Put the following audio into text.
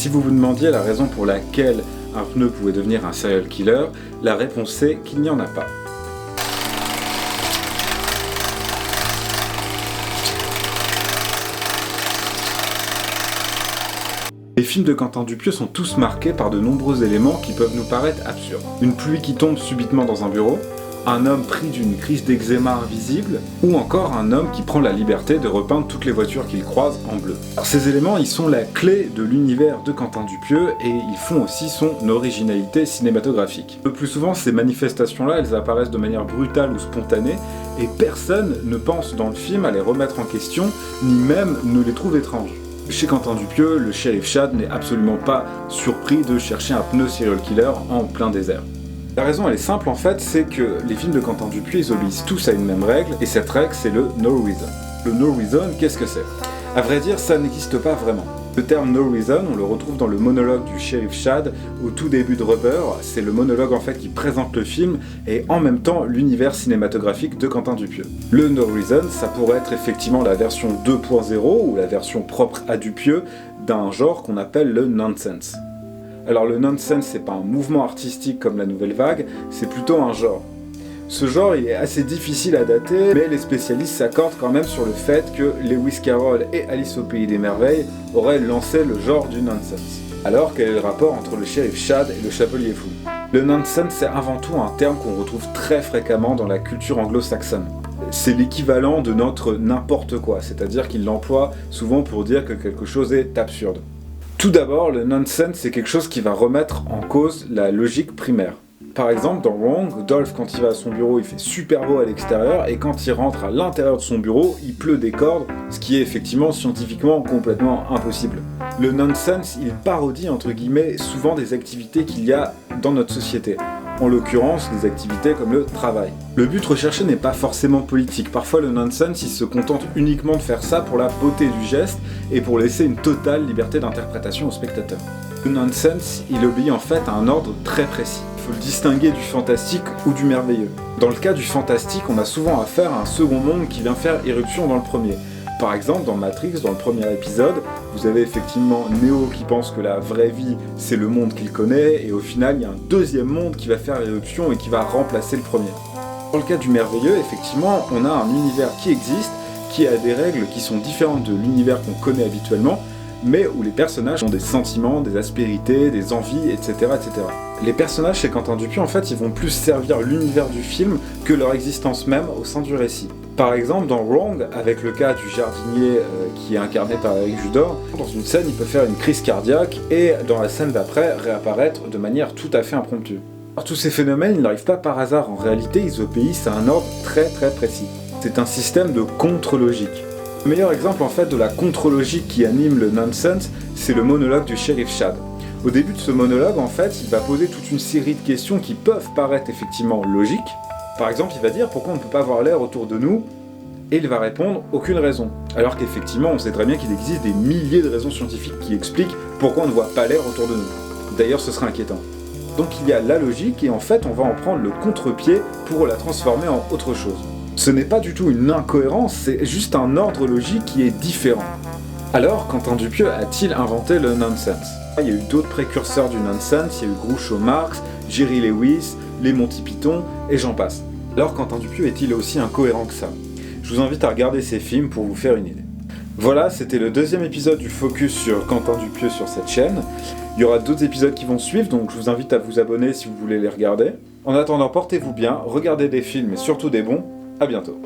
Si vous vous demandiez la raison pour laquelle un pneu pouvait devenir un serial killer, la réponse est qu'il n'y en a pas. Les films de Quentin Dupieux sont tous marqués par de nombreux éléments qui peuvent nous paraître absurdes. Une pluie qui tombe subitement dans un bureau, un homme pris d'une crise d'eczéma invisible, ou encore un homme qui prend la liberté de repeindre toutes les voitures qu'il croise en bleu. Alors, ces éléments, ils sont la clé de l'univers de Quentin Dupieux et ils font aussi son originalité cinématographique. Le plus souvent, ces manifestations-là, elles apparaissent de manière brutale ou spontanée et personne ne pense dans le film à les remettre en question, ni même ne les trouve étranges. Chez Quentin Dupieux, le shérif Chad n'est absolument pas surpris de chercher un pneu serial killer en plein désert. La raison elle est simple en fait, c'est que les films de Quentin Dupieux ils obéissent tous à une même règle, et cette règle c'est le no reason. Le no reason, qu'est-ce que c'est? À vrai dire, ça n'existe pas vraiment. Le terme no reason, on le retrouve dans le monologue du shérif Chad au tout début de Rubber. C'est le monologue en fait qui présente le film et en même temps l'univers cinématographique de Quentin Dupieux. Le no reason, ça pourrait être effectivement la version 2.0 ou la version propre à Dupieux d'un genre qu'on appelle le nonsense. Alors le nonsense, c'est pas un mouvement artistique comme la nouvelle vague, c'est plutôt un genre. Ce genre, il est assez difficile à dater, mais les spécialistes s'accordent quand même sur le fait que Lewis Carroll et Alice au Pays des Merveilles auraient lancé le genre du nonsense. Alors, quel est le rapport entre le shérif Chad et le chapelier fou? Le nonsense, c'est avant tout un terme qu'on retrouve très fréquemment dans la culture anglo-saxonne. C'est l'équivalent de notre n'importe quoi, c'est-à-dire qu'il l'emploie souvent pour dire que quelque chose est absurde. Tout d'abord, le nonsense, c'est quelque chose qui va remettre en cause la logique primaire. Par exemple, dans Wrong, Dolph, quand il va à son bureau, il fait super beau à l'extérieur, et quand il rentre à l'intérieur de son bureau, il pleut des cordes, ce qui est effectivement scientifiquement complètement impossible. Le nonsense, il parodie entre guillemets souvent des activités qu'il y a dans notre société. En l'occurrence, des activités comme le travail. Le but recherché n'est pas forcément politique. Parfois, le nonsense, il se contente uniquement de faire ça pour la beauté du geste et pour laisser une totale liberté d'interprétation au spectateur. Le nonsense, il obéit en fait à un ordre très précis. Il faut le distinguer du fantastique ou du merveilleux. Dans le cas du fantastique, on a souvent affaire à un second monde qui vient faire irruption dans le premier. Par exemple, dans Matrix, dans le premier épisode, vous avez effectivement Neo qui pense que la vraie vie, c'est le monde qu'il connaît, et au final, il y a un deuxième monde qui va faire irruption et qui va remplacer le premier. Dans le cas du merveilleux, effectivement, on a un univers qui existe, qui a des règles qui sont différentes de l'univers qu'on connaît habituellement, mais où les personnages ont des sentiments, des aspérités, des envies, etc. etc. Les personnages chez Quentin Dupieux, en fait, ils vont plus servir l'univers du film que leur existence même au sein du récit. Par exemple, dans Wrong, avec le cas du jardinier qui est incarné par Eric Judor, dans une scène, il peut faire une crise cardiaque et dans la scène d'après, réapparaître de manière tout à fait impromptue. Alors, tous ces phénomènes, ils n'arrivent pas par hasard. En réalité, ils obéissent à un ordre très très précis. C'est un système de contre-logique. Le meilleur exemple en fait de la contre-logique qui anime le nonsense, c'est le monologue du shérif Chad. Au début de ce monologue, en fait, il va poser toute une série de questions qui peuvent paraître effectivement logiques. Par exemple, il va dire pourquoi on ne peut pas voir l'air autour de nous, et il va répondre aucune raison. Alors qu'effectivement, on sait très bien qu'il existe des milliers de raisons scientifiques qui expliquent pourquoi on ne voit pas l'air autour de nous. D'ailleurs, ce serait inquiétant. Donc il y a la logique, et en fait, on va en prendre le contre-pied pour la transformer en autre chose. Ce n'est pas du tout une incohérence, c'est juste un ordre logique qui est différent. Alors, Quentin Dupieux a-t-il inventé le nonsense? Il y a eu d'autres précurseurs du nonsense, il y a eu Groucho Marx, Jerry Lewis, les Monty Python, et j'en passe. Alors, Quentin Dupieux est-il aussi incohérent que ça? Je vous invite à regarder ces films pour vous faire une idée. Voilà, c'était le deuxième épisode du Focus sur Quentin Dupieux sur cette chaîne. Il y aura d'autres épisodes qui vont suivre, donc je vous invite à vous abonner si vous voulez les regarder. En attendant, portez-vous bien, regardez des films et surtout des bons. À bientôt.